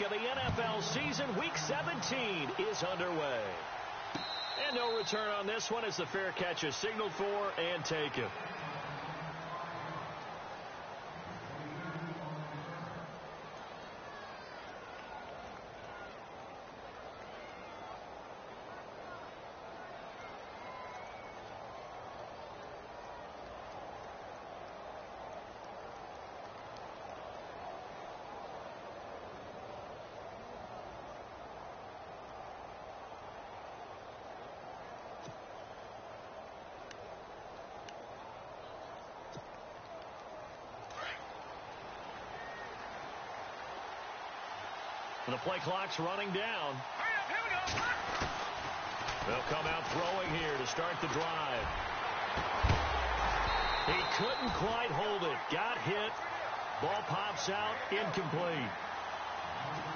of the NFL season. Week 17 is underway. And no return on this one as the fair catch is signaled for and taken. The play clock's running down. They'll come out throwing here to start the drive. He couldn't quite hold it. Got hit. Ball pops out. Incomplete.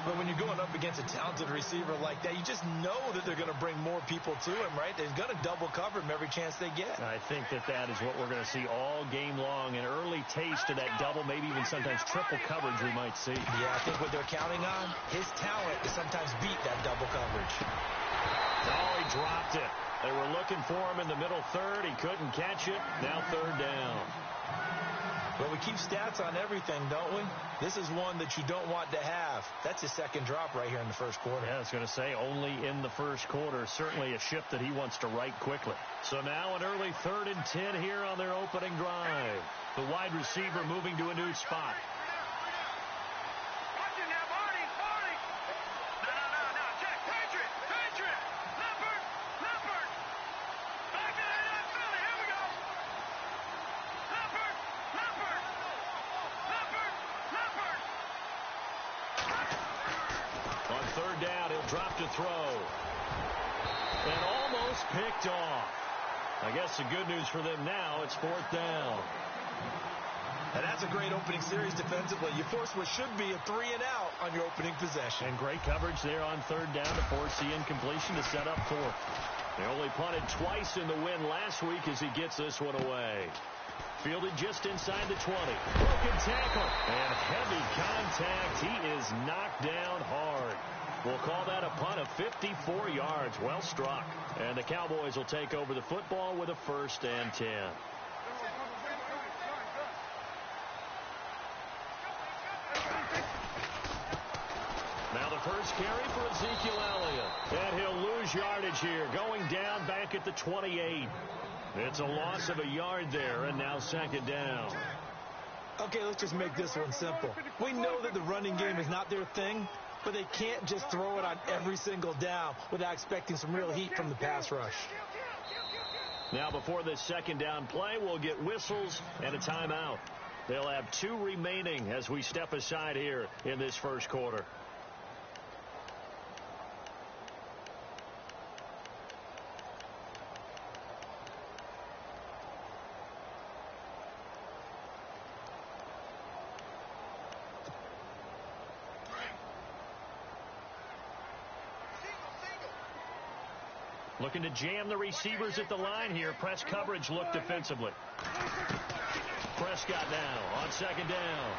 But when you're going up against a talented receiver like that, you just know that they're going to bring more people to him, right? They're going to double cover him every chance they get. I think that is what we're going to see all game long. An early taste of that double, maybe even sometimes triple coverage we might see. Yeah, I think what they're counting on, his talent to sometimes beat that double coverage. Oh, he dropped it. They were looking for him in the middle third. He couldn't catch it. Now third down. But we keep stats on everything, don't we? This is one that you don't want to have. That's his second drop right here in the first quarter. Yeah, I was going to say only in the first quarter. Certainly a ship that he wants to right quickly. So now an early 3rd and 10 here on their opening drive. The wide receiver moving to a new spot. Third down, he'll drop to throw. And almost picked off. I guess the good news for them now, it's 4th down. And that's a great opening series defensively. You force what should be a 3 and out on your opening possession. And great coverage there on 3rd down to force the incompletion to set up 4th. They only punted twice in the win last week as he gets this one away. Fielded just inside the 20. Broken tackle. And heavy contact. He is knocked down hard. We'll call that a punt of 54 yards. Well struck. And the Cowboys will take over the football with a 1st and 10. Now the first carry for Ezekiel Elliott. And he'll lose yardage here. Going down back at the 28. It's a loss of a yard there, and now 2nd down. Okay, let's just make this one simple. We know that the running game is not their thing, but they can't just throw it on every single down without expecting some real heat from the pass rush. Now before this 2nd down play, we'll get whistles and a timeout. They'll have 2 remaining as we step aside here in this first quarter. Looking to jam the receivers at the line here. Press coverage look defensively. Prescott now on 2nd down.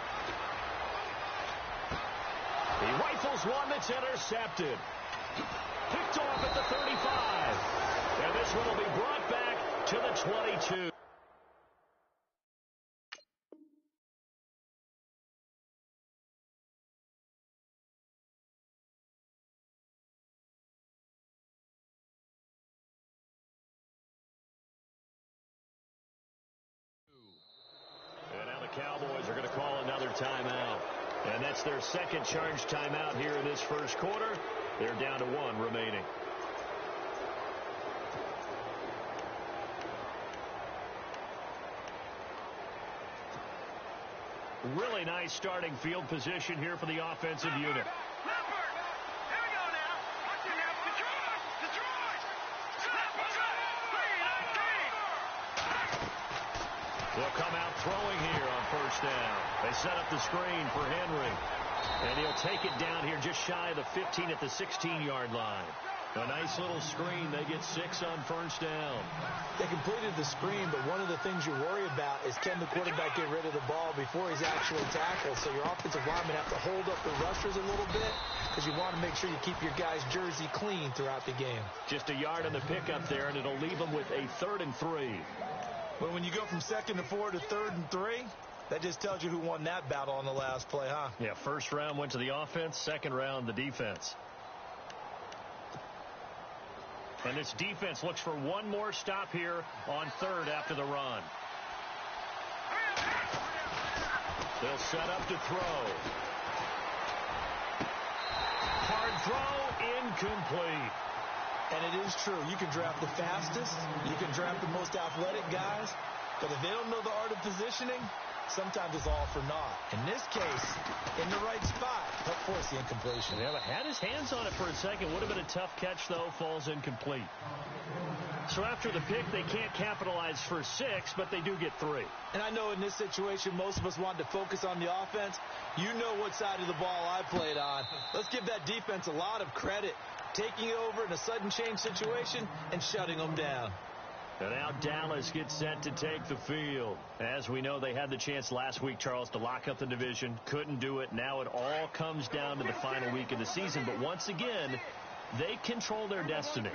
He rifles one that's intercepted. Picked off at the 35. And this one will be brought back to the 22. Cowboys are going to call another timeout. And that's their 2nd charge timeout here in this first quarter. They're down to 1 remaining. Really nice starting field position here for the offensive unit. They'll come out throwing here on 1st down. They set up the screen for Henry. And he'll take it down here just shy of the 15 at the 16-yard line. A nice little screen. They get 6 on 1st down. They completed the screen, but one of the things you worry about is can the quarterback get rid of the ball before he's actually tackled. So your offensive linemen have to hold up the rushers a little bit because you want to make sure you keep your guy's jersey clean throughout the game. Just a yard on the pickup there, and it'll leave them with a 3rd and 3. But when you go from 2nd and 4 to 3rd and 3, that just tells you who won that battle on the last play, huh? Yeah, first round went to the offense, second round the defense. And this defense looks for one more stop here on 3rd after the run. They'll set up to throw. Hard throw, incomplete. And it is true. You can draft the fastest. You can draft the most athletic guys. But if they don't know the art of positioning, sometimes it's all for naught. In this case, in the right spot, help force the incompletion. Yeah, but had his hands on it for a second. Would have been a tough catch, though. Falls incomplete. So after the pick, they can't capitalize for 6, but they do get 3. And I know in this situation, most of us wanted to focus on the offense. You know what side of the ball I played on. Let's give that defense a lot of credit. Taking over in a sudden change situation and shutting them down. And now Dallas gets set to take the field. As we know, they had the chance last week, Charles, to lock up the division. Couldn't do it. Now it all comes down to the final week of the season. But once again, they control their destiny.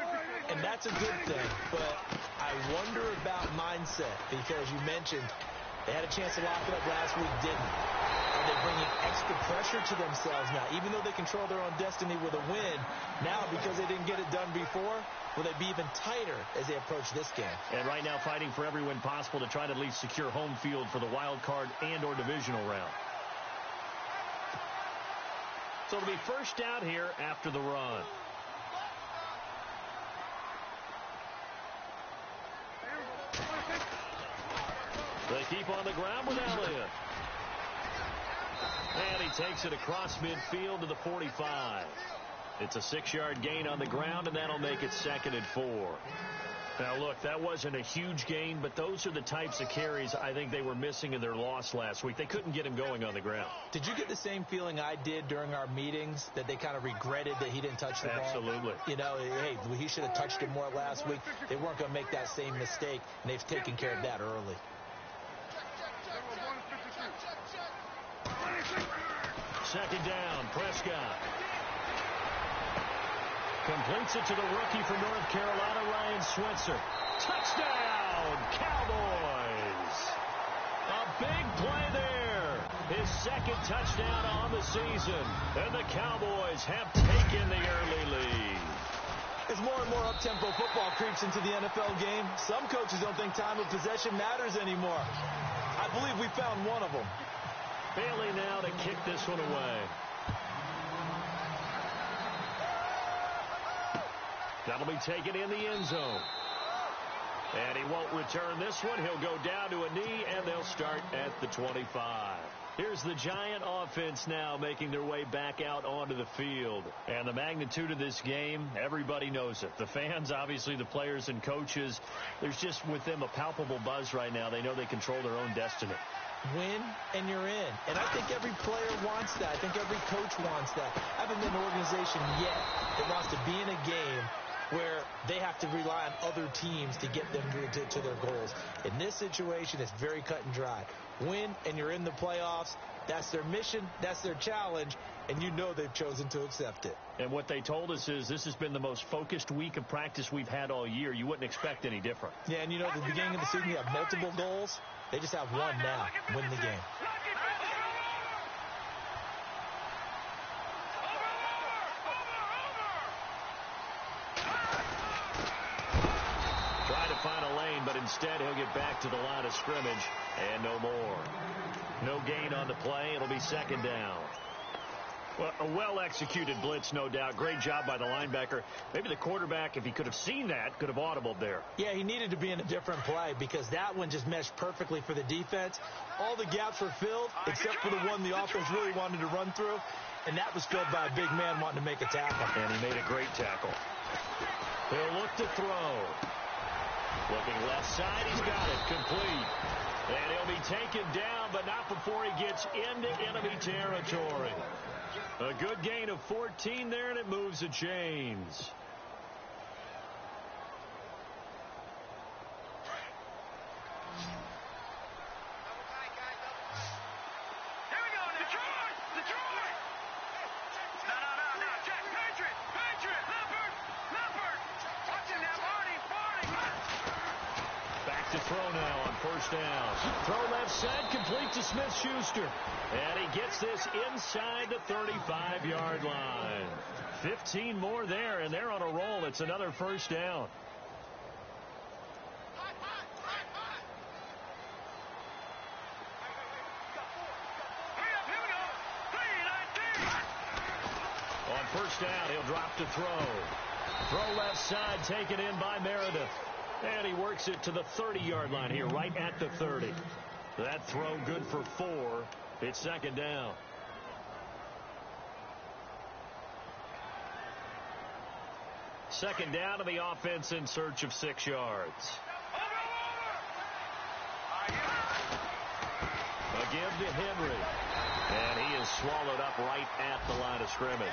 And that's a good thing. But I wonder about mindset, because you mentioned they had a chance to lock it up last week, didn't. Are they bringing extra pressure to themselves now? Even though they control their own destiny with a win, now because they didn't get it done before, will they be even tighter as they approach this game? And right now fighting for every win possible to try to at least secure home field for the wild card and or divisional round. So it'll be first down here after the run. They keep on the ground with Elliott. And he takes it across midfield to the 45. It's a 6-yard gain on the ground, and that'll make it 2nd and 4. Now, look, that wasn't a huge gain, but those are the types of carries I think they were missing in their loss last week. They couldn't get him going on the ground. Did you get the same feeling I did during our meetings, that they kind of regretted that he didn't touch the ball? Absolutely. You know, hey, he should have touched it more last week. They weren't going to make that same mistake, and they've taken care of that early. Second down, Prescott. Completes it to the rookie from North Carolina, Ryan Switzer. Touchdown, Cowboys! A big play there. His 2nd touchdown on the season. And the Cowboys have taken the early lead. As more and more up-tempo football creeps into the NFL game, some coaches don't think time of possession matters anymore. I believe we found one of them. Bailey now to kick this one away. That'll be taken in the end zone. And he won't return this one. He'll go down to a knee, and they'll start at the 25. Here's the Giant offense now making their way back out onto the field. And the magnitude of this game, everybody knows it. The fans, obviously the players and coaches, there's just with them a palpable buzz right now. They know they control their own destiny. Win, and you're in. And I think every player wants that. I think every coach wants that. I haven't been an organization yet that wants to be in a game where they have to rely on other teams to get them to their goals. In this situation, it's very cut and dry. Win, and you're in the playoffs. That's their mission. That's their challenge. And you know they've chosen to accept it. And what they told us is this has been the most focused week of practice we've had all year. You wouldn't expect any different. Yeah, and you know, at the beginning of the season, you have multiple goals. They just have one now. Win the game. Trying to find a lane, but instead he'll get back to the line of scrimmage, and no more. No gain on the play. It'll be 2nd down. Well, a well-executed blitz, no doubt. Great job by the linebacker. Maybe the quarterback, if he could have seen that, could have audibled there. Yeah, he needed to be in a different play because that one just meshed perfectly for the defense. All the gaps were filled except for the one the offense really wanted to run through, and that was filled by a big man wanting to make a tackle. And he made a great tackle. He'll look to throw. Looking left side, he's got it. Complete. And he'll be taken down, but not before he gets into enemy territory. A good gain of 14 there, and it moves the chains. to throw now on first down. Throw left side, complete to Smith-Schuster. And he gets this inside the 35-yard line. 15 more there, and they're on a roll. It's another first down. On first down, he'll drop to throw. Throw left side, taken in by Meredith. And he works it to the 30-yard line here, right at the 30. That throw good for 4. It's second down. Second down to the offense in search of 6 yards. A give to Henry. And he is swallowed up right at the line of scrimmage.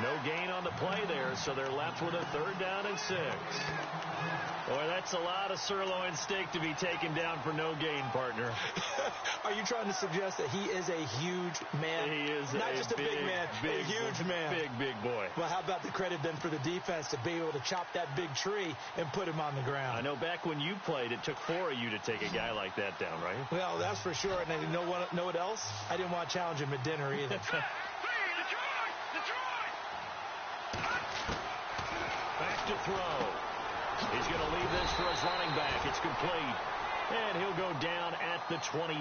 No gain on the play there, so they're left with a 3rd down and 6. Boy, that's a lot of sirloin steak to be taken down for no gain, partner. Are you trying to suggest that he is a huge man? He is not just a big man, a huge man. Big boy. Well, how about the credit then for the defense to be able to chop that big tree and put him on the ground? I know back when you played, it took 4 of you to take a guy like that down, right? Well, that's for sure. And you know what else? I didn't want to challenge him at dinner either. Back to throw. He's going to leave this for his running back. It's complete. And he'll go down at the 28.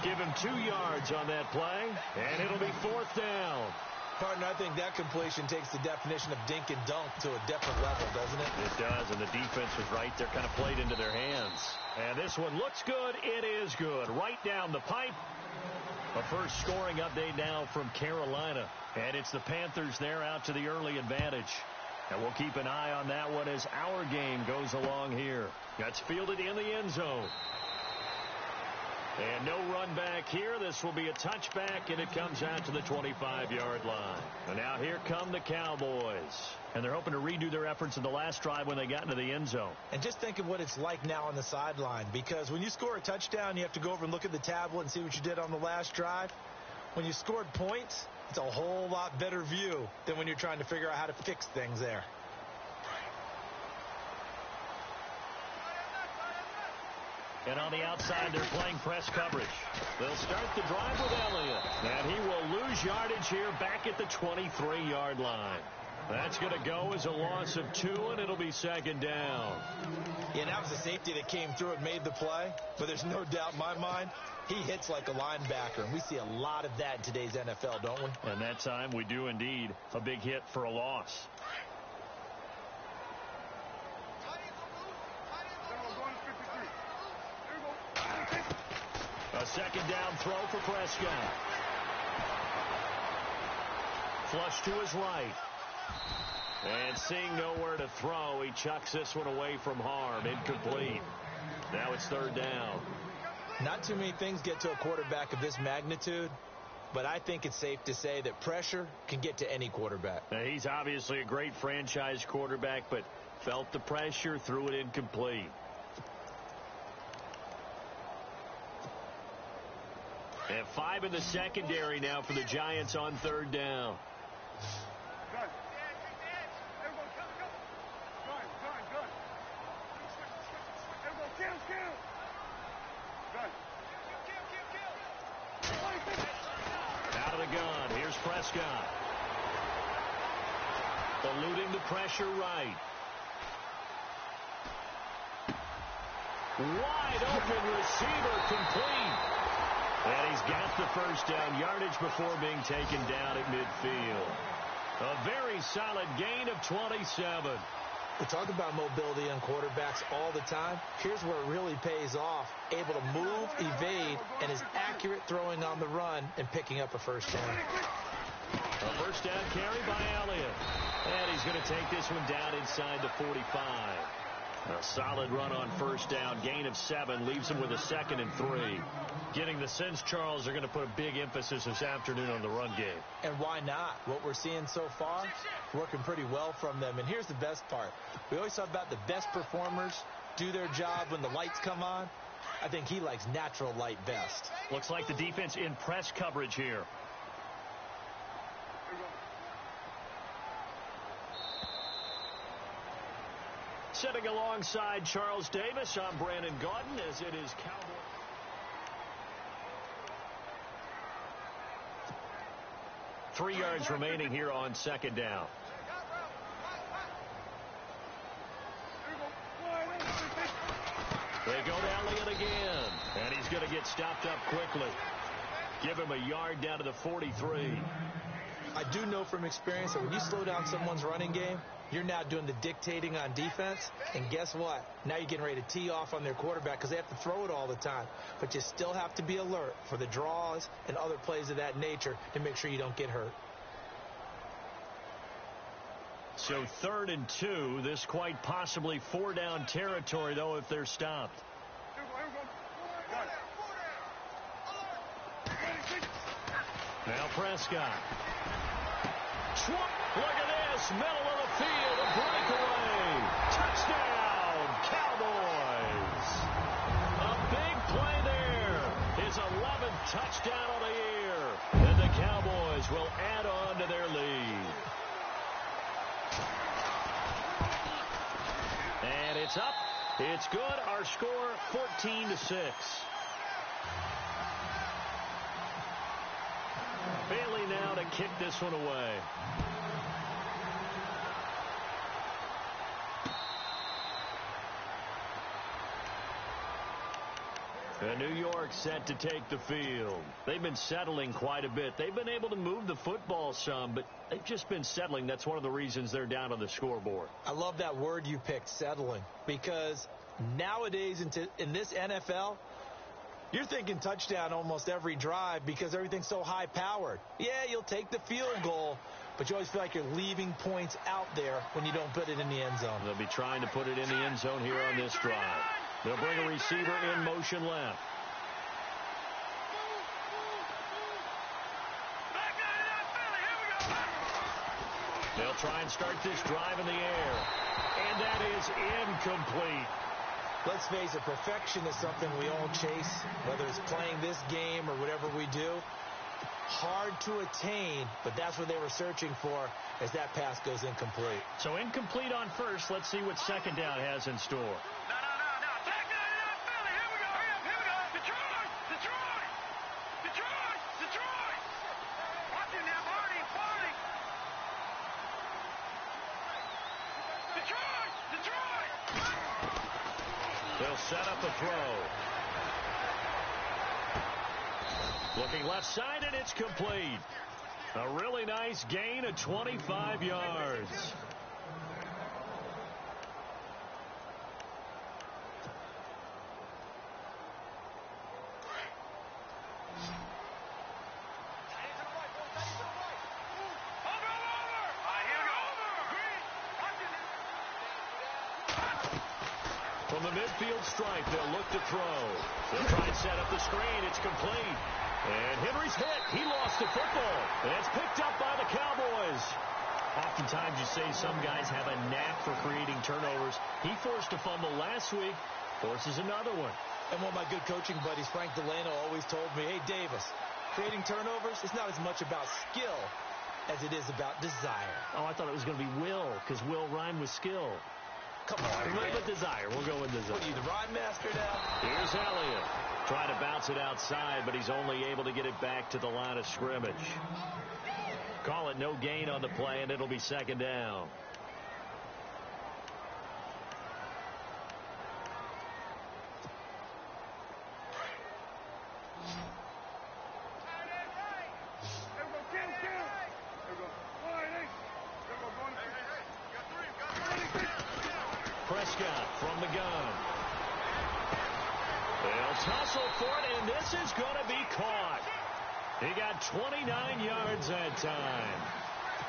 Give him 2 yards on that play, and it'll be 4th down. Partner, I think that completion takes the definition of dink and dunk to a different level, doesn't it? It does, and the defense was right there, kind of played into their hands. And this one looks good. It is good. Right down the pipe. A first scoring update now from Carolina. And it's the Panthers there out to the early advantage. And we'll keep an eye on that one as our game goes along here. That's fielded in the end zone. And no run back here. This will be a touchback, and it comes out to the 25-yard line. And now here come the Cowboys. And they're hoping to redo their efforts in the last drive when they got into the end zone. And just think of what it's like now on the sideline. Because when you score a touchdown, you have to go over and look at the tablet and see what you did on the last drive. When you scored points, it's a whole lot better view than when you're trying to figure out how to fix things there. And on the outside, they're playing press coverage. They'll start the drive with Elliott. And he will lose yardage here back at the 23-yard line. That's going to go as a loss of 2, and it'll be second down. Yeah, that was a safety that came through and made the play. But there's no doubt in my mind, he hits like a linebacker. And we see a lot of that in today's NFL, don't we? And that time we do indeed. A big hit for a loss. A second down throw for Prescott. Flush to his right. And seeing nowhere to throw, he chucks this one away from harm. Incomplete. Now it's 3rd down. Not too many things get to a quarterback of this magnitude, but I think it's safe to say that pressure can get to any quarterback. Now, he's obviously a great franchise quarterback, but felt the pressure, threw it incomplete. And 5 in the secondary now for the Giants on 3rd down. Out of the gun. Here's Prescott. Eluding the pressure right. Wide open receiver, complete. And he's got the first down yardage before being taken down at midfield. A very solid gain of 27. We talk about mobility on quarterbacks all the time. Here's where it really pays off. Able to move, evade, and is accurate throwing on the run and picking up a first down. A first down carry by Elliott. And he's going to take this one down inside the 45. A solid run on first down. Gain of 7 leaves him with a 2nd and 3. Getting the sense, Charles, they're going to put a big emphasis this afternoon on the run game. And why not? What we're seeing so far, working pretty well from them. And here's the best part. We always talk about the best performers do their job when the lights come on. I think he likes natural light best. Looks like the defense in press coverage here. Sitting alongside Charles Davis, I'm Brandon Gaudin, as it is Cowboys. Three yards remaining here on second down. They go to Elliott again, and he's going to get stopped up quickly. Give him a yard down to the 43. I do know from experience that when you slow down someone's running game, you're now doing the dictating on defense. And guess what? Now you're getting ready to tee off on their quarterback because they have to throw it all the time. But you still have to be alert for the draws and other plays of that nature to make sure you don't get hurt. So 3rd and 2. This quite possibly 4-down territory, though, if they're stopped. Now Prescott. Look at this. Middle of the field. A breakaway. Touchdown, Cowboys. A big play there. His 11th touchdown of the year. And the Cowboys will add on to their lead. And it's up. It's good. Our score 14-6. Bailey now to kick this one away. And New York set to take the field. They've been settling quite a bit. They've been able to move the football some, but they've just been settling. That's one of the reasons they're down on the scoreboard. I love that word you picked, settling, because nowadays in this NFL, you're thinking touchdown almost every drive because everything's so high-powered. Yeah, you'll take the field goal, but you always feel like you're leaving points out there when you don't put it in the end zone. They'll be trying to put it in the end zone here on this drive. They'll bring a receiver in motion left. They'll try and start this drive in the air. And that is incomplete. Let's face it, perfection is something we all chase, whether it's playing this game or whatever we do. Hard to attain, but that's what they were searching for as that pass goes incomplete. So incomplete on first. Let's see what second down has in store. They'll set up a throw. Looking left side, and it's complete. A really nice gain of 25 yards. From the midfield stripe, they'll look to throw. They'll try and set up the screen. It's complete. And Henry's hit. He lost the football. And it's picked up by the Cowboys. Oftentimes you say some guys have a knack for creating turnovers. He forced a fumble last week. Forces another one. And one of my good coaching buddies, Frank Delano, always told me, hey, Davis, creating turnovers is not as much about skill as it is about desire. Oh, I thought it was going to be will, because will rhyme with skill. Come on, with desire. We'll go with desire. What are you, the rhyme master now? Here's Elliott. Trying to bounce it outside, but he's only able to get it back to the line of scrimmage. Call it no gain on the play, and it'll be second down. Prescott from the gun. They'll tussle for it, and this is going to be caught. He got 29 yards that time.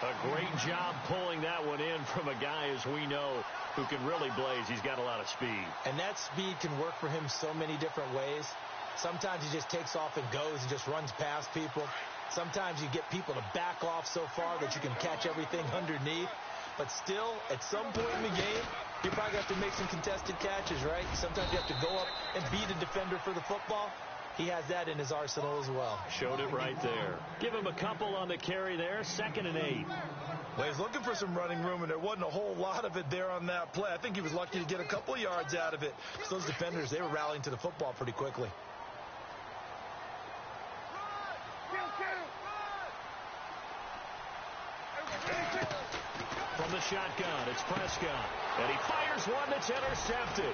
A great job pulling that one in from a guy, as we know, who can really blaze. He's got a lot of speed. And that speed can work for him so many different ways. Sometimes he just takes off and goes and just runs past people. Sometimes you get people to back off so far that you can catch everything underneath. But still, at some point in the game, you probably have to make some contested catches, right? Sometimes you have to go up and beat a defender for the football. he has that in his arsenal as well. Showed it right there. Give him a couple on the carry there. 2nd and 8. Well, he's looking for some running room, and there wasn't a whole lot of it there on that play. I think he was lucky to get a couple of yards out of it. So those defenders, they were rallying to the football pretty quickly. From the shotgun, it's Prescott. And he fires one that's intercepted.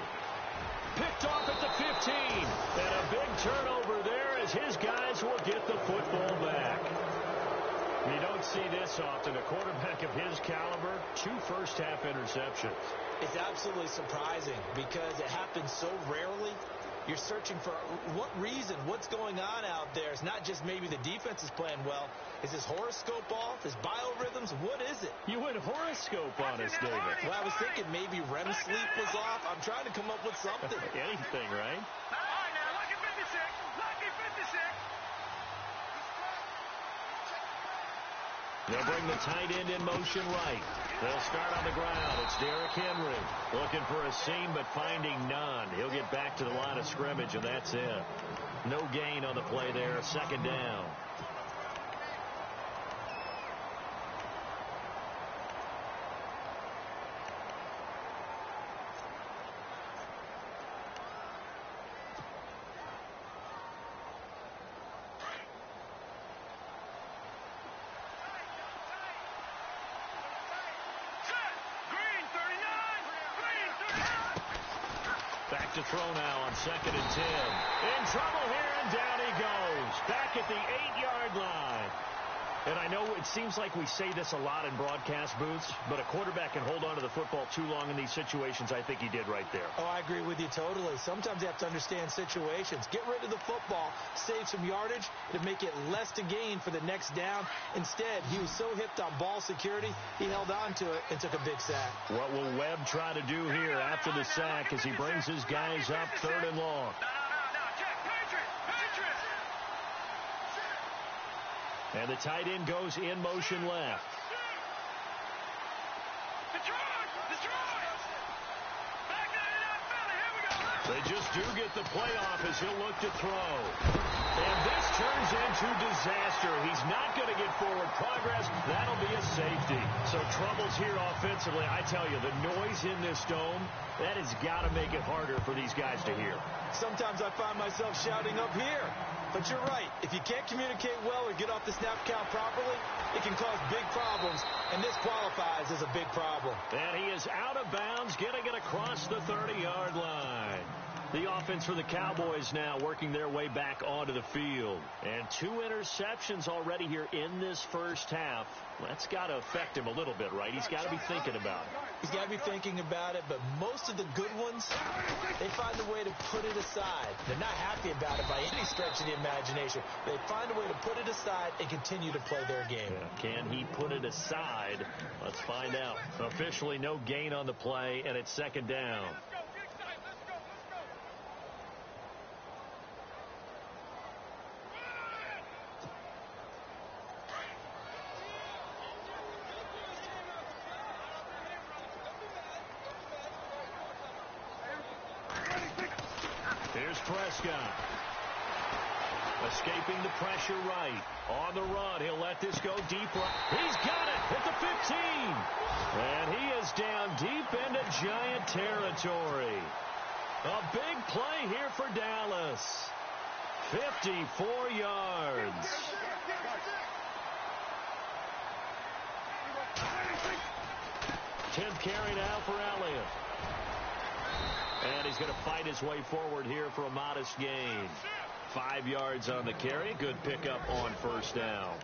Picked off at the 15. And a big turnover there as his guys will get the football back. You don't see this often. A quarterback of his caliber, 2 first-half interceptions. It's absolutely surprising because it happens so rarely. You're searching for what reason, what's going on out there. It's not just maybe the defense is playing well. Is his horoscope off? His biorhythms? What is it? You went horoscope on us, David. Well, I was thinking maybe REM sleep was off. I'm trying to come up with something. Anything, right? Lucky 56. Lucky 56. They'll bring the tight end in motion right. They'll start on the ground. It's Derrick Henry looking for a seam but finding none. He'll get back to the line of scrimmage, and that's it. No gain on the play there. 2nd down. Back to throw now on 2nd and 10. In trouble here, and down he goes. Back at the 8-yard line. And I know it seems like we say this a lot in broadcast booths, but a quarterback can hold on to the football too long in these situations. I think he did right there. Oh, I agree with you totally. Sometimes you have to understand situations. Get rid of the football, save some yardage to make it less to gain for the next down. Instead, he was so hipped on ball security, he held on to it and took a big sack. What will Webb try to do here after the sack as he brings his guys up 3rd and long? And the tight end goes in motion left. They just do get the playoff as he'll look to throw. And this turns into disaster. He's not going to get forward progress. That'll be a safety. So troubles here offensively. I tell you, the noise in this dome, that has got to make it harder for these guys to hear. Sometimes I find myself shouting up here. But you're right. If you can't communicate well or get off the snap count properly, it can cause big problems. And this qualifies as a big problem. And he is out of bounds, getting it across the 30-yard line. The offense for the Cowboys now working their way back onto the field. And 2 interceptions already here in this first half. That's got to affect him a little bit, right? He's got to be thinking about it. He's got to be thinking about it, but most of the good ones, they find a way to put it aside. They're not happy about it by any stretch of the imagination. They find a way to put it aside and continue to play their game. Yeah, can he put it aside? Let's find out. Officially no gain on the play, and it's 2nd down. Here's Prescott. Escaping the pressure right. On the run, he'll let this go deep right. He's got it at the 15. And he is down deep into Giant territory. A big play here for Dallas. 54 yards. Tenth carry now for Elliott. And he's going to fight his way forward here for a modest gain. 5 yards on the carry. Good pickup on 1st down.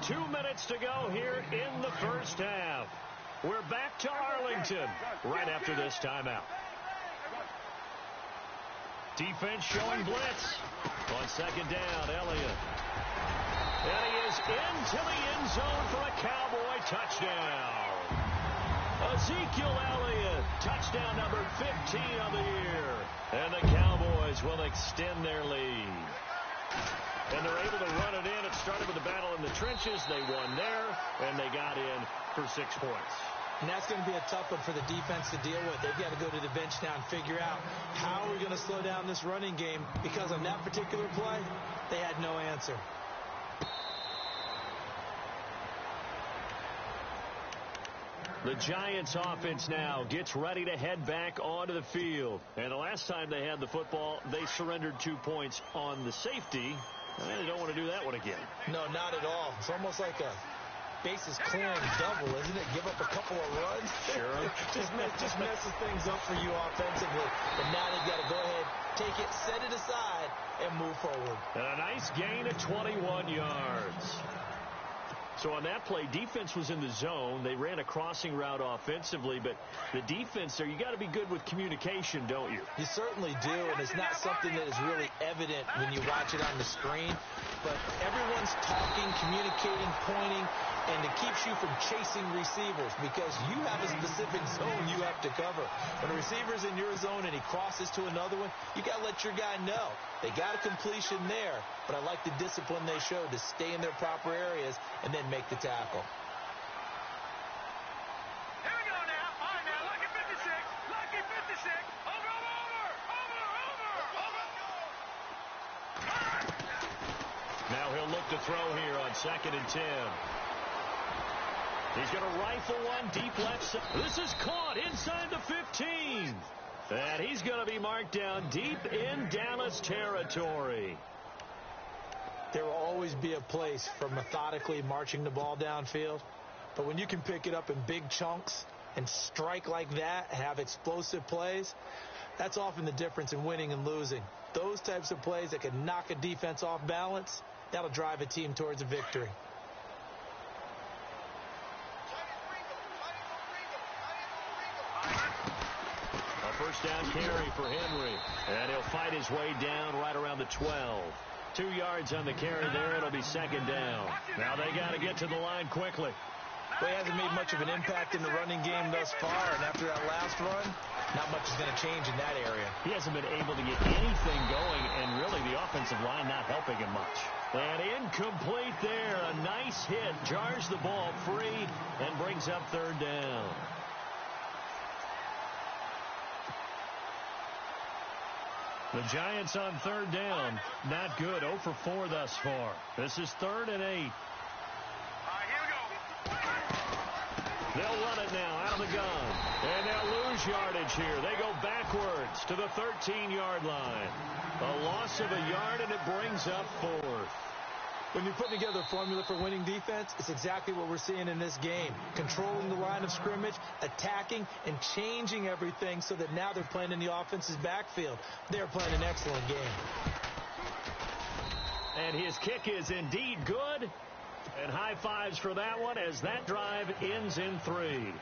Two minutes to go here in the first half. We're back to Arlington right after this timeout. Defense showing blitz. On 2nd down, Elliott. And he is into the end zone for a Cowboy touchdown. Ezekiel Elliott, touchdown number 15 of the year. And the Cowboys will extend their lead. And they're able to run it in. It started with a battle in the trenches. They won there, and they got in for 6 points. And that's going to be a tough one for the defense to deal with. They've got to go to the bench now and figure out how we're going to slow down this running game, because on that particular play, they had no answer. The Giants offense now gets ready to head back onto the field. And the last time they had the football, they surrendered 2 points on the safety. And they don't want to do that one again. No, not at all. It's almost like a bases clearing double, isn't it? Give up a couple of runs. Sure. just messes things up for you offensively. And now they've got to go ahead, take it, set it aside, and move forward. And a nice gain of 21 yards. So on that play, defense was in the zone. They ran a crossing route offensively, but the defense there, you got to be good with communication, don't you? You certainly do, and it's not something that is really evident when you watch it on the screen. But everyone's talking, communicating, pointing, and it keeps you from chasing receivers because you have a specific zone you have to cover. When a receiver's in your zone and he crosses to another one, you got to let your guy know. They got a completion there, but I like the discipline they showed to stay in their proper areas and then make the tackle. Here we go now. All right, now, lucky 56. Lucky 56. Over. Now he'll look to throw here on 2nd and 10. He's going to rifle one deep left side. This is caught inside the 15. And he's going to be marked down deep in Dallas territory. There will always be a place for methodically marching the ball downfield. But when you can pick it up in big chunks and strike like that and have explosive plays, that's often the difference in winning and losing. Those types of plays that can knock a defense off balance, that'll drive a team towards a victory. A first down carry for Henry. And he'll fight his way down right around the 12. 2 yards on the carry there. It'll be 2nd down. Now they got to get to the line quickly. Well, he hasn't made much of an impact in the running game thus far, and after that last run, not much is going to change in that area. He hasn't been able to get anything going, and really the offensive line not helping him much. And incomplete there. A nice hit. Jars the ball free and brings up 3rd down. The Giants on 3rd down. Not good. 0 for 4 thus far. This is 3rd and 8. They'll run it now out of the gun. And they'll lose yardage here. They go backwards to the 13-yard line. A loss of a yard, and it brings up 4th. When you're putting together a formula for winning defense, it's exactly what we're seeing in this game. Controlling the line of scrimmage, attacking, and changing everything so that now they're playing in the offense's backfield. They're playing an excellent game. And his kick is indeed good. And high fives for that one as that drive ends in 3.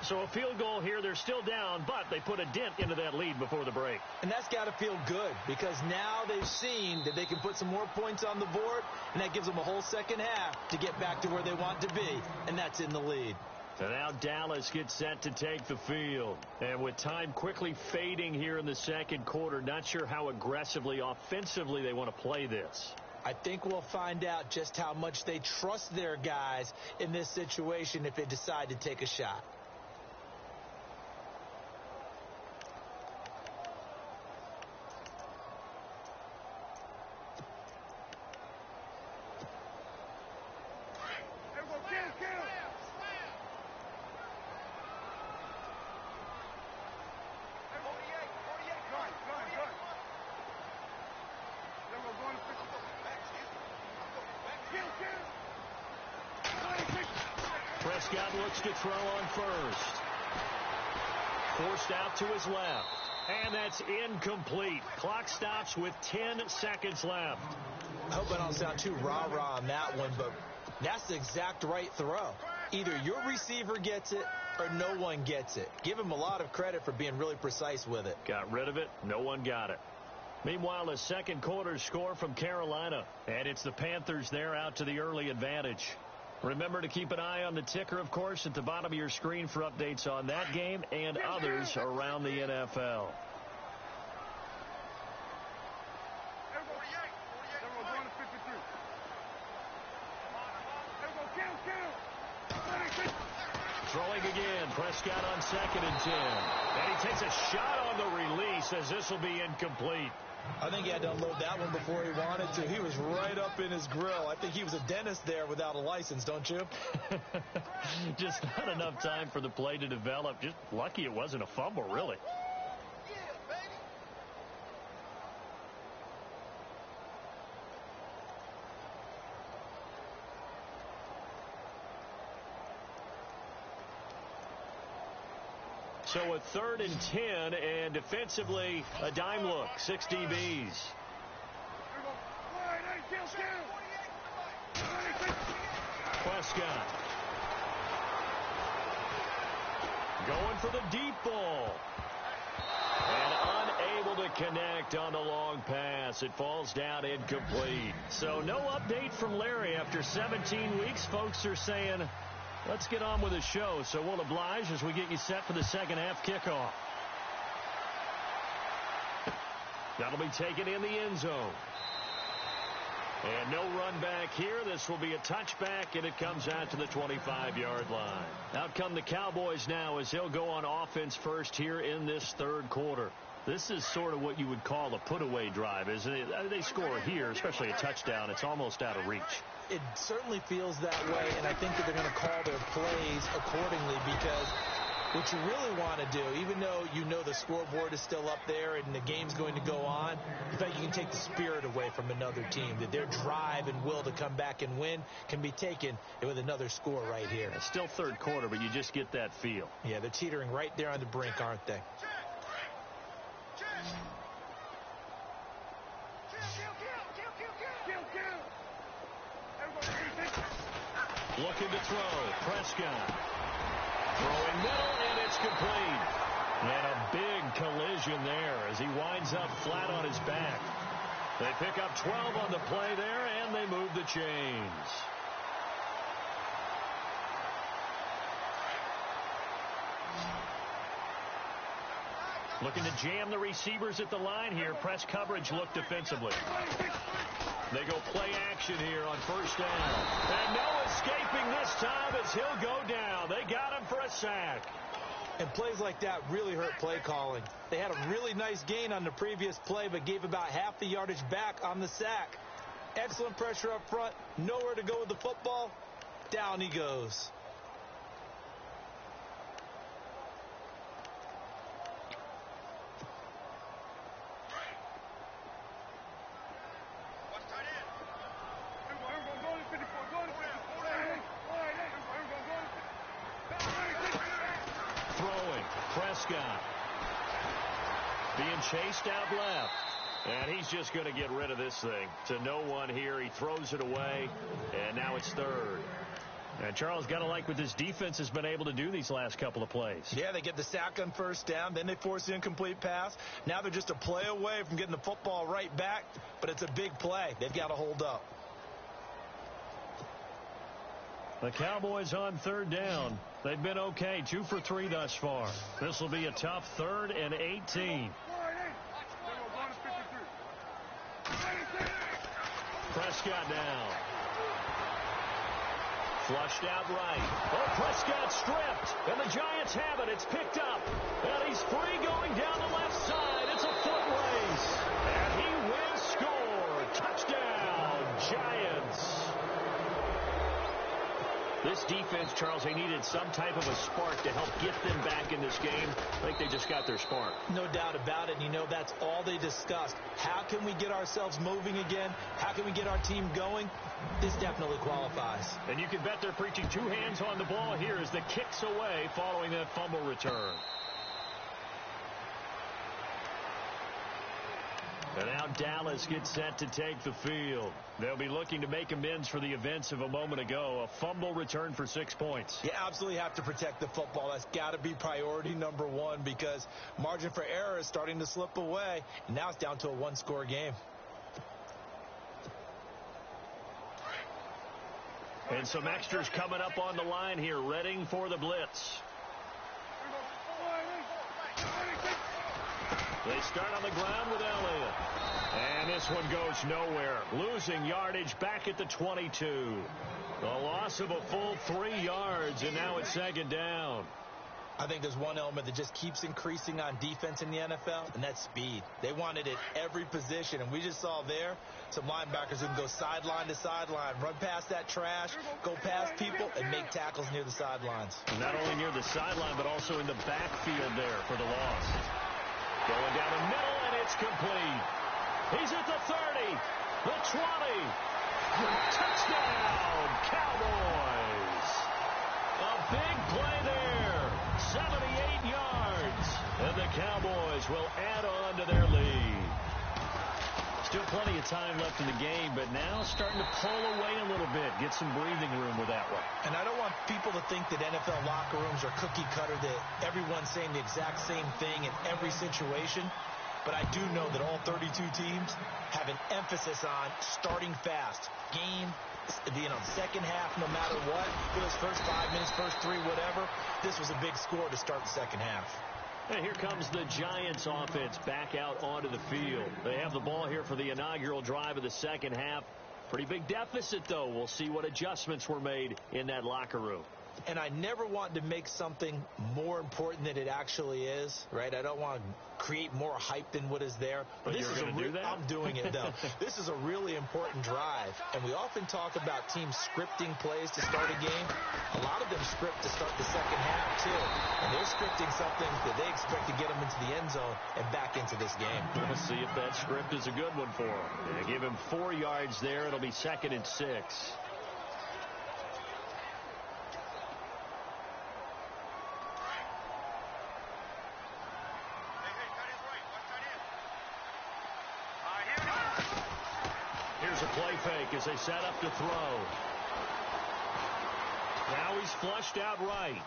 So a field goal here. They're still down, but they put a dent into that lead before the break. And that's got to feel good because now they've seen that they can put some more points on the board, and that gives them a whole second half to get back to where they want to be, and that's in the lead. And now Dallas gets set to take the field. And with time quickly fading here in the second quarter, not sure how aggressively, offensively they want to play this. I think we'll find out just how much they trust their guys in this situation if they decide to take a shot. Prescott looks to throw on first. Forced out to his left. And that's incomplete. Clock stops with 10 seconds left. I hope I don't sound too rah-rah on that one, but that's the exact right throw. Either your receiver gets it or no one gets it. Give him a lot of credit for being really precise with it. Got rid of it. No one got it. Meanwhile, a second quarter score from Carolina. And it's the Panthers there out to the early advantage. Remember to keep an eye on the ticker, of course, at the bottom of your screen for updates on that game and others around the NFL. Throwing again. Prescott on 2nd and 10. And he takes a shot on the release as this will be incomplete. I think he had to unload that one before he wanted to. He was right up in his grill. I think he was a dentist there without a license, don't you? Just not enough time for the play to develop. Just lucky it wasn't a fumble, really. So a 3rd and 10, and defensively, a dime look. 6 DBs. Prescott. Going for the deep ball. And unable to connect on the long pass. It falls down incomplete. So no update from Larry after 17 weeks. Folks are saying, let's get on with the show, so we'll oblige as we get you set for the second half kickoff. That'll be taken in the end zone. And no run back here. This will be a touchback, and it comes out to the 25-yard line. Out come the Cowboys now as they'll go on offense first here in this 3rd quarter. This is sort of what you would call a put-away drive, isn't it? They score here, especially a touchdown. It's almost out of reach. It certainly feels that way, and I think that they're going to call their plays accordingly, because what you really want to do, even though you know the scoreboard is still up there and the game's going to go on, in fact, you can take the spirit away from another team, that their drive and will to come back and win can be taken with another score right here. It's still 3rd quarter, but you just get that feel. Yeah, they're teetering right there on the brink, aren't they? Looking to throw. Prescott. Throwing middle, and it's complete. And a big collision there as he winds up flat on his back. They pick up 12 on the play there, and they move the chains. Looking to jam the receivers at the line here. Press coverage look defensively. They go play action here on 1st down. And no escaping this time as he'll go down. They got him for a sack. And plays like that really hurt play calling. They had a really nice gain on the previous play, but gave about half the yardage back on the sack. Excellent pressure up front. Nowhere to go with the football. Down he goes. Prescott being chased out left, and he's just going to get rid of this thing to no one here. He throws it away, and now it's 3rd. And Charles, got to like what this defense has been able to do these last couple of plays. Yeah, they get the sack on 1st down, then they force the incomplete pass. Now they're just a play away from getting the football right back, but it's a big play. They've got to hold up. The Cowboys on 3rd down. They've been okay, 2 for 3 thus far. This will be a tough 3rd and 18. Prescott now. Flushed out right. Oh, Prescott stripped, and the Giants have it. It's picked up, and he's free going down the left side. It's a foot race, and he will score. Touchdown, Giants. This defense, Charles, they needed some type of a spark to help get them back in this game. I think they just got their spark. No doubt about it. And you know, that's all they discussed. How can we get ourselves moving again? How can we get our team going? This definitely qualifies. And you can bet they're preaching 2 hands on the ball here as the kick's away following that fumble return. And now Dallas gets set to take the field. They'll be looking to make amends for the events of a moment ago. A fumble return for 6 points. You absolutely have to protect the football. That's got to be priority number 1 because margin for error is starting to slip away. And now it's down to a 1-score game. And some extras coming up on the line here, readying for the blitz. They start on the ground with Elliott. And this one goes nowhere. Losing yardage back at the 22. The loss of a full 3 yards, and now it's second down. I think there's one element that just keeps increasing on defense in the NFL, and that's speed. They want it at every position, and we just saw there some linebackers who can go sideline to sideline, run past that trash, go past people, and make tackles near the sidelines. Not only near the sideline, but also in the backfield there for the loss. Going down the middle, and it's complete. He's at the 30, the 20. Touchdown, Cowboys. A big play there, 78 yards. And the Cowboys will add on to their lead. Still plenty of time left in the game, but now starting to pull away a little bit, get some breathing room with that one. And I don't want people to think that NFL locker rooms are cookie cutter, that everyone's saying the exact same thing in every situation. But I do know that all 32 teams have an emphasis on starting fast. Second half, no matter what. It was first 5 minutes, first 3, whatever. This was a big score to start the second half. And here comes the Giants offense back out onto the field. They have the ball here for the inaugural drive of the second half. Pretty big deficit, though. We'll see what adjustments were made in that locker room. And I never want to make something more important than it actually is, right? I don't want to create more hype than what is there. But this is do that? I'm doing it, though. This is a really important drive. And we often talk about teams scripting plays to start a game. A lot of them script to start the second half, too. And they're scripting something that they expect to get them into the end zone and back into this game. We'll see if that script is a good one for them. They give him 4 yards there. It'll be 2nd and 6. Here's a play fake as they set up to throw. Now he's flushed out right.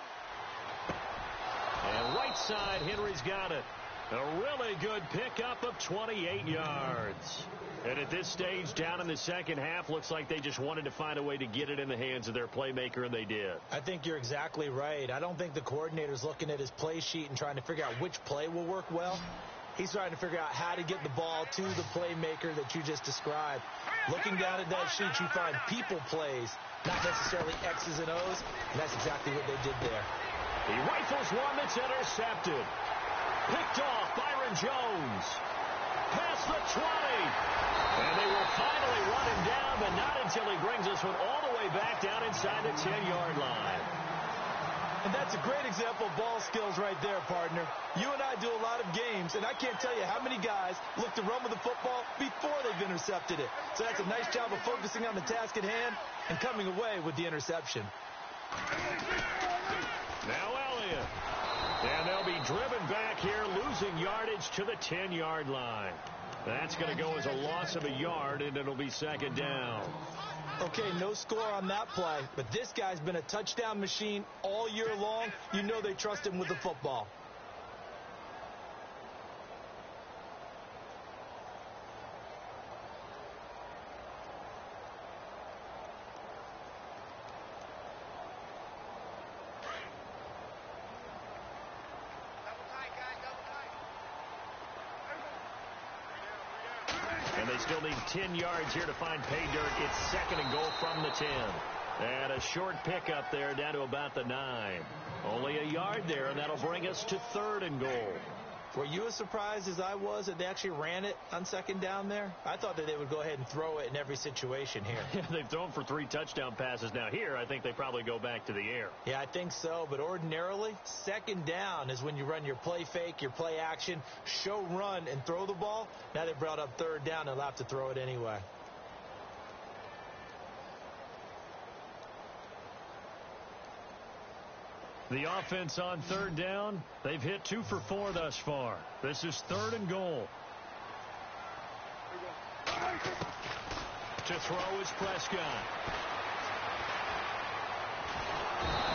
And right side, Henry's got it. A really good pickup of 28 yards. And at this stage, down in the second half, looks like they just wanted to find a way to get it in the hands of their playmaker, and they did. I think you're exactly right. I don't think the coordinator's looking at his play sheet and trying to figure out which play will work well. He's trying to figure out how to get the ball to the playmaker that you just described. Looking down at that sheet, you find people plays, not necessarily X's and O's, and that's exactly what they did there. He rifles one that's intercepted. Picked off Byron Jones. Past the 20. And they will finally run him down, but not until he brings this one all the way back down inside the 10-yard line. And that's a great example of ball skills right there, partner. You and I do a lot of games, and I can't tell you how many guys look to run with the football before they've intercepted it. So that's a nice job of focusing on the task at hand and coming away with the interception. Now Elliott. And they'll be driven back here, losing yardage to the 10-yard line. That's going to go as a loss of a yard, and it'll be second down. Okay, no score on that play, but this guy's been a touchdown machine all year long. You know they trust him with the football. And they still need 10 yards here to find pay dirt. It's 2nd and goal from the 10. And a short pickup there down to about the 9. Only a yard there, and that'll bring us to 3rd and goal. Were you as surprised as I was that they actually ran it on 2nd down there? I thought that they would go ahead and throw it in every situation here. They've thrown for 3 touchdown passes. Now here, I think they probably go back to the air. Yeah, I think so. But ordinarily, 2nd down is when you run your play fake, your play action, show run, and throw the ball. Now they brought up 3rd down, and they'll have to throw it anyway. The offense on 3rd down, they've hit 2 for 4 thus far. This is 3rd and goal. To throw is Prescott.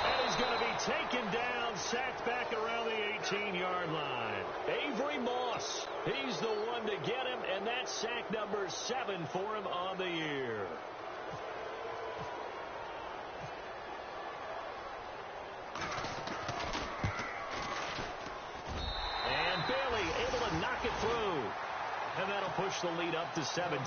And he's going to be taken down, sacked back around the 18-yard line. Avery Moss, he's the one to get him, and that's sack number 7 for him on the year. and that'll push the lead up to 17.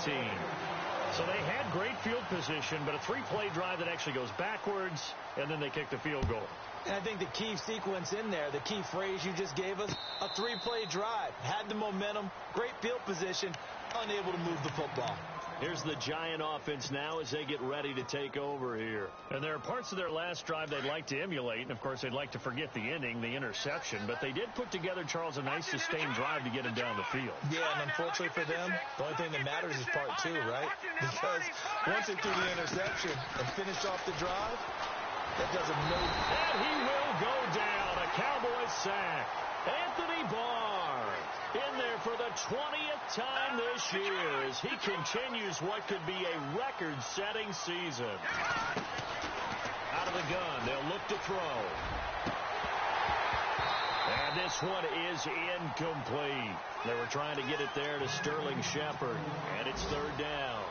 So they had great field position, but a three-play drive that actually goes backwards, and then they kick the field goal. And I think the key sequence in there, the key phrase you just gave us, a three-play drive. Had the momentum, great field position, unable to move the football. Here's the Giant offense now as they get ready to take over here. And there are parts of their last drive they'd like to emulate. And, of course, they'd like to forget the ending, the interception. But they did put together, Charles, a nice sustained drive to get him down the field. Yeah, and unfortunately for them, the only thing that matters is part two, right? Because once they threw the interception and finished off the drive, that does them no good. And he will go down. A Cowboys sack. Anthony Barr in there for the 20th time this year as he continues what could be a record-setting season. Out of the gun, they'll look to throw. And this one is incomplete. They were trying to get it there to Sterling Shepard, and it's third down.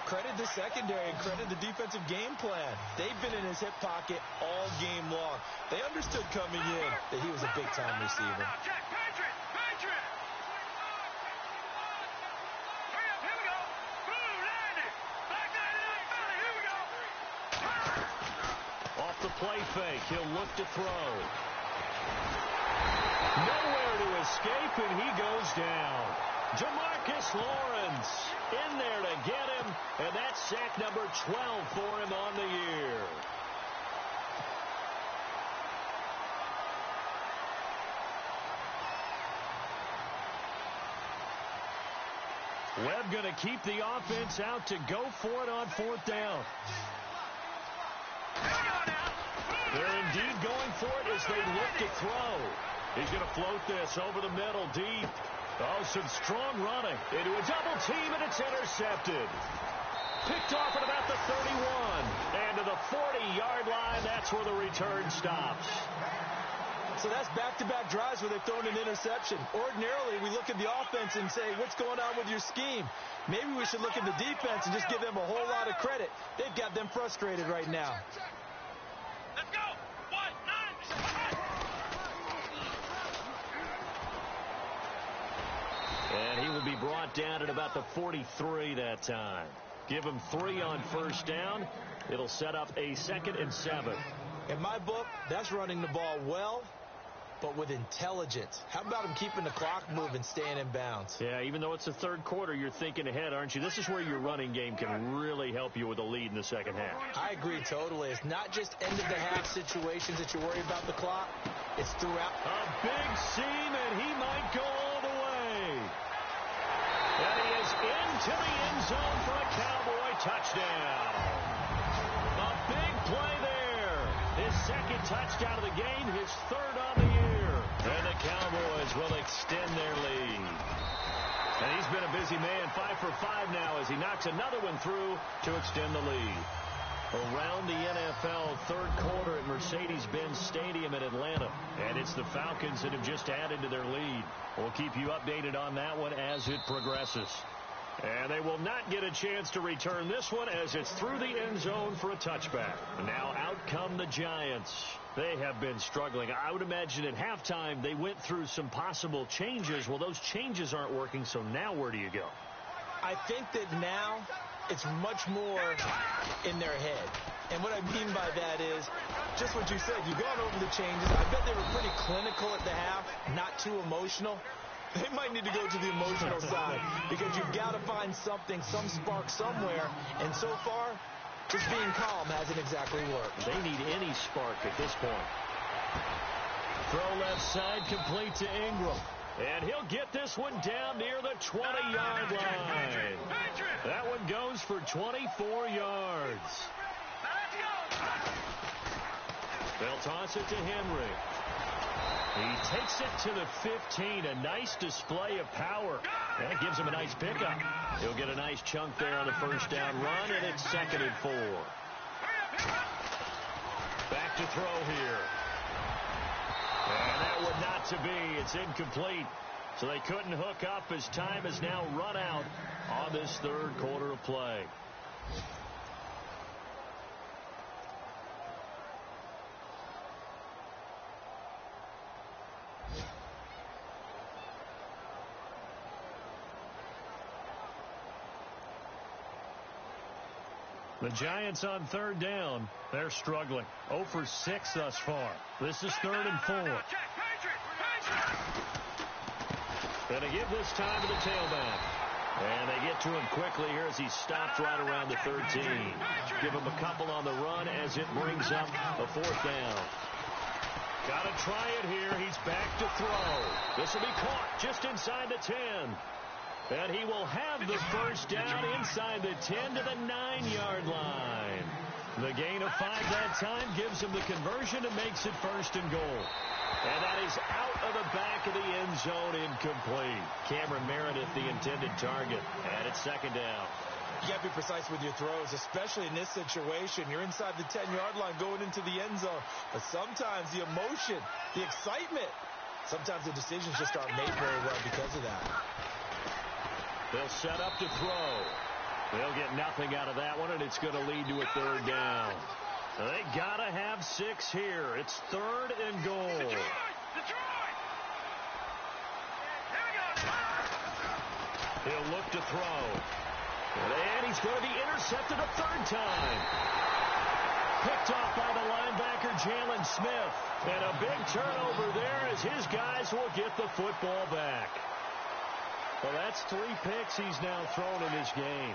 Credit the secondary and credit the defensive game plan. They've been in his hip pocket all game long. They understood coming in that he was a big-time receiver. Check, Patriot! Patriot! Hurry up, here we go! Blue, 90! Black 99, Valley, here we go! Off the play fake, he'll look to throw. Nowhere to escape, and he goes down. Jamarcus Lawrence in there to get him, and that's sack number 12 for him on the year. Webb going to keep the offense out to go for it on fourth down. They're indeed going for it as they look to throw. He's going to float this over the middle deep. Oh, some strong running into a double team, and it's intercepted. Picked off at about the 31. And to the 40-yard line, that's where the return stops. So that's back-to-back drives where they've thrown an interception. Ordinarily, we look at the offense and say, what's going on with your scheme? Maybe we should look at the defense and just give them a whole lot of credit. They've got them frustrated right now. Let's go! 1, 9, 1. And he will be brought down at about the 43 that time. Give him 3 on first down. It'll set up a 2nd and 7. In my book, that's running the ball well, but with intelligence. How about him keeping the clock moving, staying in bounds? Yeah, even though it's the third quarter, you're thinking ahead, aren't you? This is where your running game can really help you with a lead in the second half. I agree totally. It's not just end-of-the-half situations that you worry about the clock. It's throughout. A big seam, and he might go all the way. And he is into the end zone for a Cowboy touchdown. A big play there. His second touchdown of the game, his third on the year. And the Cowboys will extend their lead. And he's been a busy man, 5 for 5 now as he knocks another one through to extend the lead. Around the NFL, third quarter at Mercedes-Benz Stadium in Atlanta. And it's the Falcons that have just added to their lead. We'll keep you updated on that one as it progresses. And they will not get a chance to return this one as it's through the end zone for a touchback. And now out come the Giants. They have been struggling. I would imagine at halftime they went through some possible changes. Well, those changes aren't working, so now where do you go? I think that now it's much more in their head. And what I mean by that is just what you said. You've gone over the changes. I bet they were pretty clinical at the half, not too emotional. They might need to go to the emotional side because you've got to find something, some spark somewhere. And so far, just being calm hasn't exactly worked. They need any spark at this point. Throw left side, complete to Ingram. And he'll get this one down near the 20-yard line. That one goes for 24 yards. They'll toss it to Henry. He takes it to the 15. A nice display of power. And it gives him a nice pickup. He'll get a nice chunk there on the first down run, and it's 2nd and 4. Back to throw here. And that one not to be. It's incomplete. So they couldn't hook up as time has now run out on this third quarter of play. The Giants on third down. They're struggling. 0 for 6 thus far. This is 3rd and 4. And they give this time to the tailback. And they get to him quickly here as he's stopped right around the 13. Give him a couple on the run as it brings up a 4th down. Got to try it here. He's back to throw. This will be caught just inside the 10. And he will have the first down inside the 10 to the 9-yard line. The gain of 5 that time gives him the conversion and makes it 1st and goal. And that is out of the back of the end zone, incomplete. Cameron Meredith, the intended target, and it's 2nd down. You got to be precise with your throws, especially in this situation. You're inside the 10-yard line going into the end zone. But sometimes the emotion, the excitement, sometimes the decisions just aren't made very well because of that. They'll set up to throw. They'll get nothing out of that one, and it's going to lead to a 3rd down. They got to have 6 here. It's 3rd and goal. He'll look to throw. And he's going to be intercepted a 3rd time. Picked off by the linebacker, Jalen Smith. And a big turnover there as his guys will get the football back. Well, that's 3 picks he's now thrown in this game.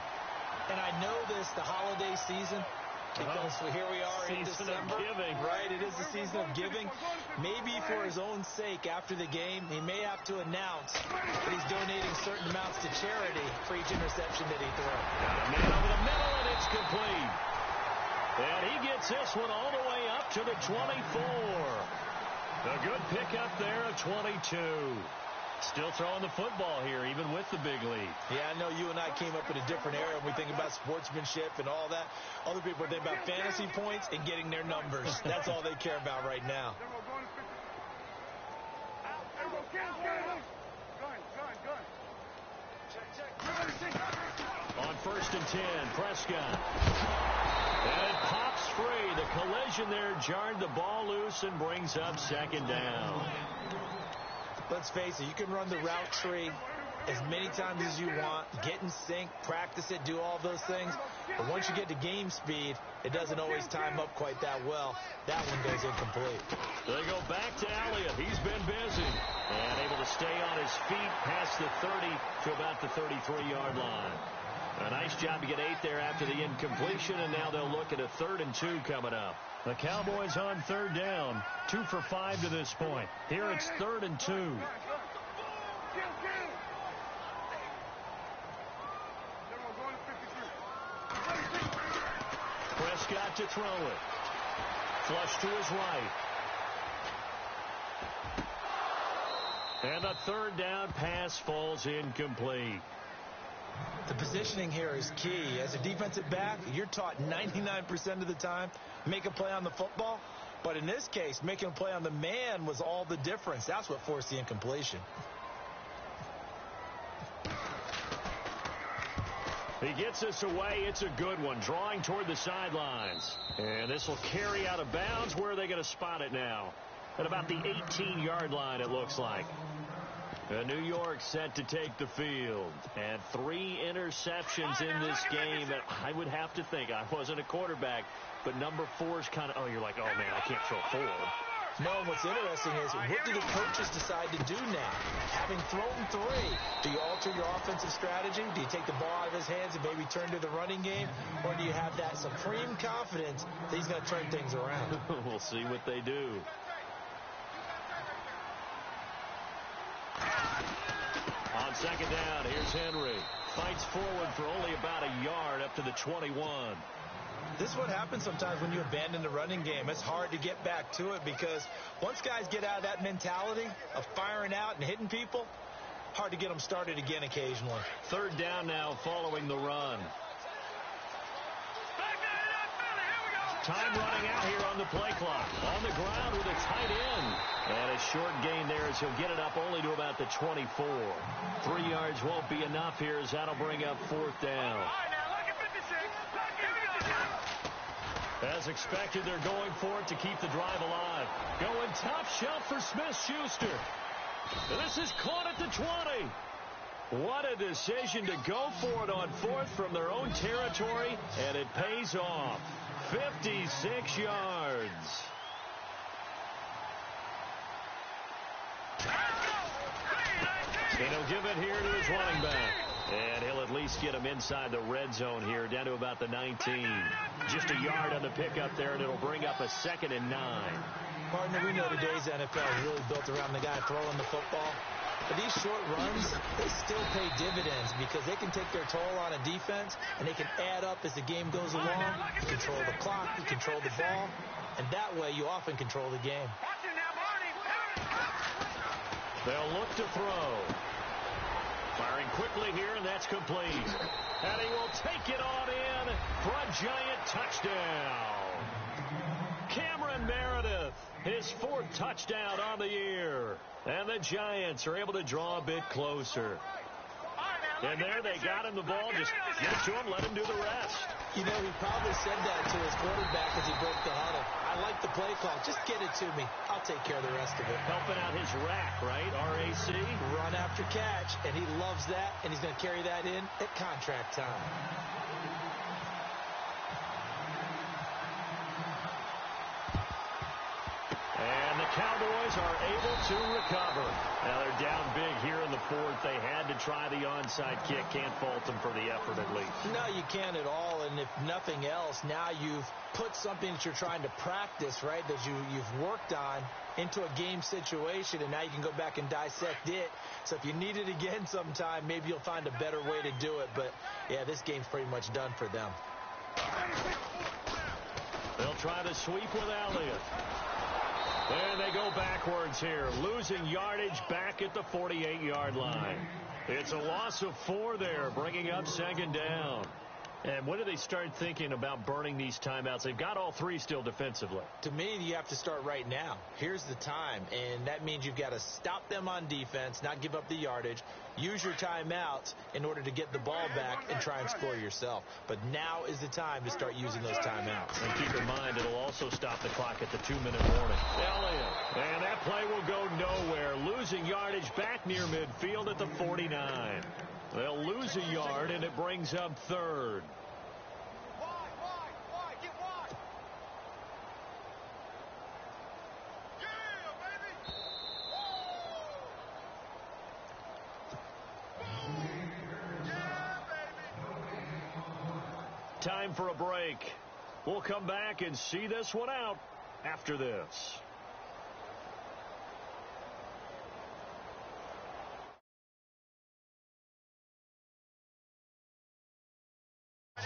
And I know this, the holiday season, because here we are in December. Giving. Right, it is the season of giving. Maybe for his own sake, after the game, he may have to announce that he's donating certain amounts to charity for each interception that he throws. Got a man over the middle, and it's complete. And he gets this one all the way up to the 24. A good pickup there, a 22. Still throwing the football here, even with the big lead. Yeah, I know you and I came up in a different era when we think about sportsmanship and all that. Other people think about fantasy points and getting their numbers. That's all they care about right now. On 1st and 10, Prescott. And it pops free. The collision there jarred the ball loose and brings up 2nd down. Let's face it, you can run the route tree as many times as you want, get in sync, practice it, do all those things. But once you get to game speed, it doesn't always time up quite that well. That one goes incomplete. They go back to Elliott. He's been busy and able to stay on his feet past the 30 to about the 33-yard line. A nice job to get 8 there after the incompletion, and now they'll look at a 3rd and 2 coming up. The Cowboys on 3rd down, 2 for 5 to this point. Here it's 3rd and 2. Prescott to throw it. Flush to his right. And the 3rd down pass falls incomplete. The positioning here is key. As a defensive back, you're taught 99% of the time, make a play on the football. But in this case, making a play on the man was all the difference. That's what forced the incompletion. He gets this away. It's a good one. Drawing toward the sidelines. And this will carry out of bounds. Where are they going to spot it now? At about the 18-yard line, it looks like. New York set to take the field. And 3 interceptions in this game. And I would have to think, I wasn't a quarterback, but number 4 is kind of, you're like, oh, man, I can't throw 4. No, what's interesting is, what do the coaches decide to do now? Having thrown 3, do you alter your offensive strategy? Do you take the ball out of his hands and maybe turn to the running game? Or do you have that supreme confidence that he's going to turn things around? We'll see what they do. On 2nd down, here's Henry. Fights forward for only about a yard up to the 21. This is what happens sometimes when you abandon the running game. It's hard to get back to it because once guys get out of that mentality of firing out and hitting people, hard to get them started again occasionally. 3rd down now following the run. Time running out here on the play clock. On the ground with a tight end. And a short gain there as he'll get it up only to about the 24. 3 yards won't be enough here as that'll bring up 4th down. As expected, they're going for it to keep the drive alive. Going top shelf for Smith-Schuster. And this is caught at the 20. What a decision to go for it on fourth from their own territory, and it pays off. 56 yards. And he'll give it here to his running back. And he'll at least get him inside the red zone here, down to about the 19. Just a yard on the pickup there, and it'll bring up a 2nd and 9. Partner, we know today's NFL is really built around the guy throwing the football. But these short runs, they still pay dividends because they can take their toll on a defense, and they can add up as the game goes along. You control the clock, you control the ball, and that way you often control the game. They'll look to throw. Firing quickly here, and that's complete. And he will take it on in for a giant touchdown. Cameron Meredith, his 4th touchdown on the year. And the Giants are able to draw a bit closer. And there they got him the ball. Just get it to him, let him do the rest. You know, he probably said that to his quarterback as he broke the huddle. I like the play call. Just get it to me. I'll take care of the rest of it. Helping out his rack, right? RAC. Run after catch, and he loves that, and he's going to carry that in at contract time. And the Cowboys are able to recover. Now they're down big here in the 4th. They had to try the onside kick. Can't fault them for the effort at least. No, you can't at all. And if nothing else, now you've put something that you're trying to practice, right, that you've worked on into a game situation, and now you can go back and dissect it. So if you need it again sometime, maybe you'll find a better way to do it. But, yeah, this game's pretty much done for them. They'll try to sweep with Elliott. And they go backwards here, losing yardage back at the 48-yard line. It's a loss of 4 there, bringing up 2nd down. And when do they start thinking about burning these timeouts? They've got all 3 still defensively. To me, you have to start right now. Here's the time, and that means you've got to stop them on defense, not give up the yardage, use your timeouts in order to get the ball back and try and score yourself. But now is the time to start using those timeouts. And keep in mind, it'll also stop the clock at the 2-minute warning. Elliott, and that play will go nowhere, losing yardage back near midfield at the 49. They'll lose a yard, and it brings up 3rd. Time for a break. We'll come back and see this one out after this.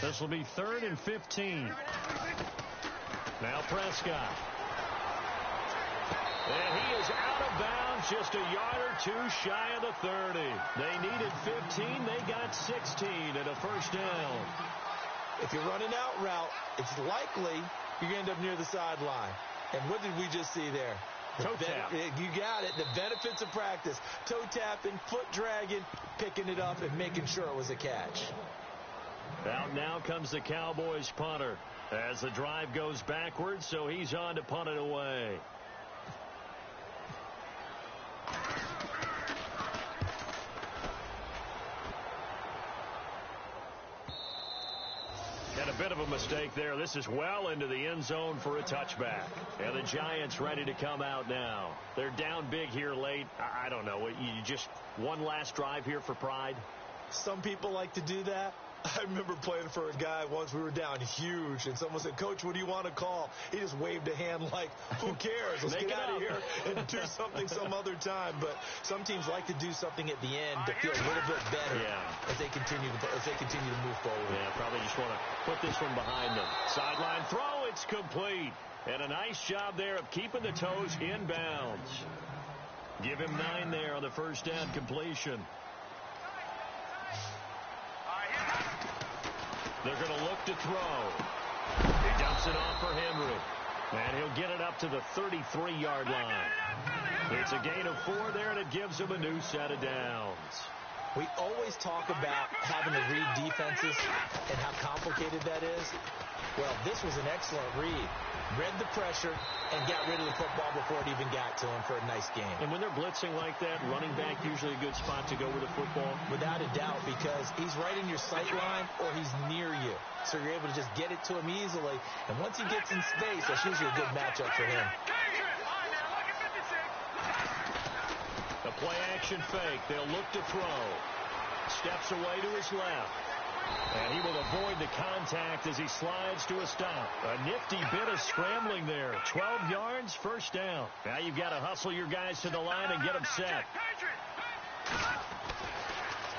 This will be 3rd and 15. Now Prescott. And he is out of bounds, just a yard or 2 shy of the 30. They needed 15. They got 16 and a 1st down. If you're running out route, it's likely you're going to end up near the sideline. And what did we just see there? Toe tap. You got it. The benefits of practice. Toe tapping, foot dragging, picking it up, and making sure it was a catch. Out now comes the Cowboys punter as the drive goes backwards, so he's on to punt it away. And a bit of a mistake there. This is well into the end zone for a touchback. And the Giants ready to come out now. They're down big here late. I don't know. You just one last drive here for pride? Some people like to do that. I remember playing for a guy once. We were down huge, and someone said, "Coach, what do you want to call?" He just waved a hand like, who cares? Let's get out of here and do something some other time. But some teams like to do something at the end to feel a little bit better as they continue to move forward. Yeah, probably just want to put this one behind them. Sideline throw, it's complete. And a nice job there of keeping the toes in bounds. Give him 9 there on the 1st down completion. They're going to look to throw. He dumps it off for Henry. And he'll get it up to the 33-yard line. It's a gain of 4 there, and it gives him a new set of downs. We always talk about having to read defenses and how complicated that is. Well, this was an excellent read. Read the pressure and got rid of the football before it even got to him for a nice game. And when they're blitzing like that, running back usually a good spot to go with the football? Without a doubt, because he's right in your sight line or he's near you. So you're able to just get it to him easily. And once he gets in space, that's usually a good matchup for him. A play-action fake. They'll look to throw. Steps away to his left. And he will avoid the contact as he slides to a stop. A nifty bit of scrambling there. 12 yards, first down. Now you've got to hustle your guys to the line and get them set.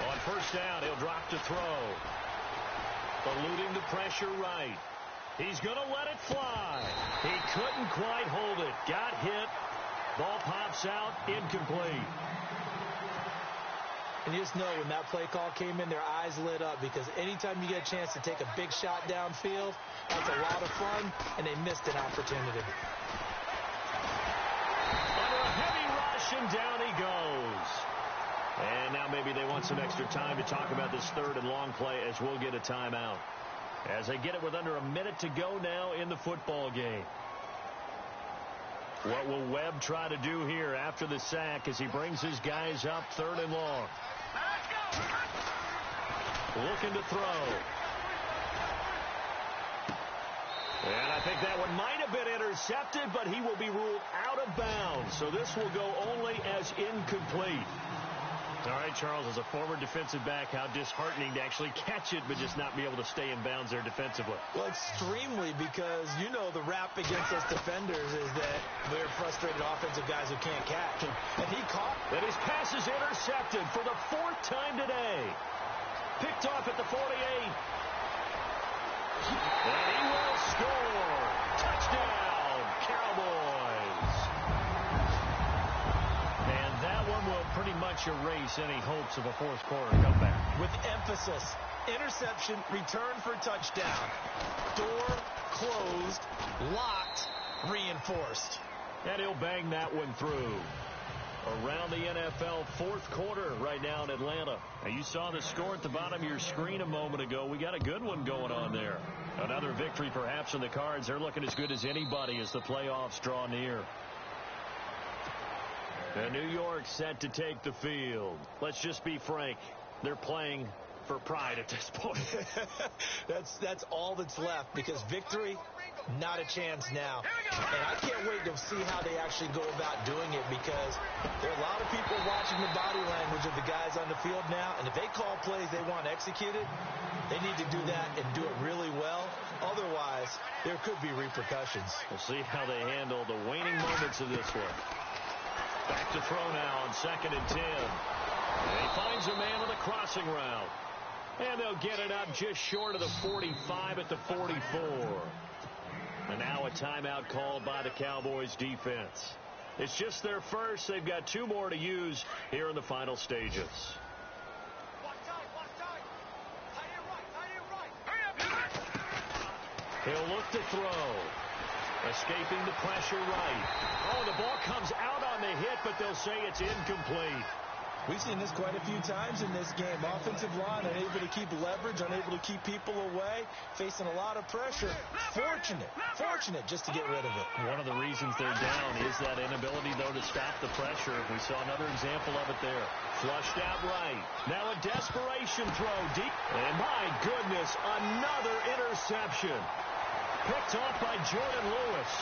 On first down, he'll drop to throw. Eluding the pressure right. He's going to let it fly. He couldn't quite hold it. Got hit. Ball pops out, incomplete. And you just know when that play call came in, their eyes lit up because anytime you get a chance to take a big shot downfield, that's a lot of fun, and they missed an opportunity. Under a heavy rush, and down he goes. And now maybe they want some extra time to talk about this third and long play as we'll get a timeout. As they get it with under a minute to go now in the football game. What will Webb try to do here after the sack as he brings his guys up third and long? Looking to throw. And I think that one might have been intercepted, but he will be ruled out of bounds. So this will go only as incomplete. All right, Charles, as a former defensive back, how disheartening to actually catch it but just not be able to stay in bounds there defensively. Well, extremely, because you know the rap against us defenders is that we're frustrated offensive guys who can't catch. And he caught. And his pass is intercepted for the fourth time today. Picked off at the 48. And he will score. Touchdown, Cowboys. And that one will pretty much erase any hopes of a fourth quarter comeback. With emphasis, interception, return for touchdown. Door closed, locked, reinforced. And he'll bang that one through. Around the NFL fourth quarter right now in Atlanta. Now you saw the score at the bottom of your screen a moment ago. We got a good one going on there. Another victory perhaps in the cards. They're looking as good as anybody as the playoffs draw near. And New York set to take the field. Let's just be frank. They're playing for pride at this point. That's all that's left because victory, not a chance now. And I can't wait to see how they actually go about doing it because there are a lot of people watching the body language of the guys on the field now. And if they call plays they want executed, they need to do that and do it really well. Otherwise, there could be repercussions. We'll see how they handle the waning moments of this one. Back to throw now on 2nd and 10. And he finds a man on the crossing route. And they'll get it out just short of the 45 at the 44. And now a timeout called by the Cowboys defense. It's just their first. They've got 2 more to use here in the final stages. He'll look to throw. Escaping the pressure right. Oh, the ball comes out on the hit, but they'll say it's incomplete. We've seen this quite a few times in this game. Offensive line unable to keep leverage, unable to keep people away, facing a lot of pressure. Fortunate just to get rid of it. One of the reasons they're down is that inability, though, to stop the pressure. We saw another example of it there. Flushed out right. Now a desperation throw deep. And my goodness, another interception. Picked off by Jordan Lewis.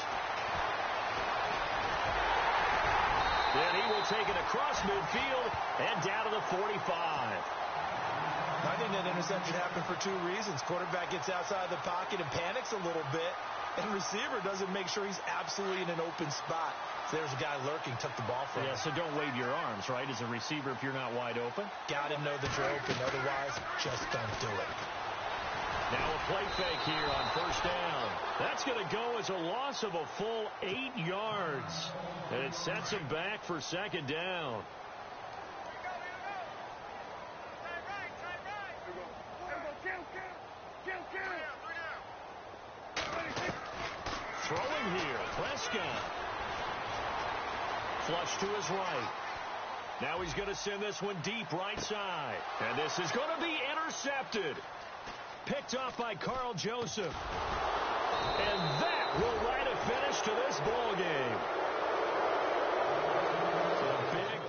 Then he will take it across midfield and down to the 45. I think that interception happened for 2 reasons. Quarterback gets outside the pocket and panics a little bit, and receiver doesn't make sure he's absolutely in an open spot. So there's a guy lurking, took the ball from him. Yeah, so don't wave your arms, right, as a receiver if you're not wide open. Got to know that you're open. Otherwise, just don't do it. Now a play fake here on first down. That's going to go as a loss of a full 8 yards. And it sets him back for 2nd down. Throwing here, Prescott. Flush to his right. Now he's going to send this one deep right side. And this is going to be intercepted. Picked off by Carl Joseph. And that will write a finish to this ball game. So a big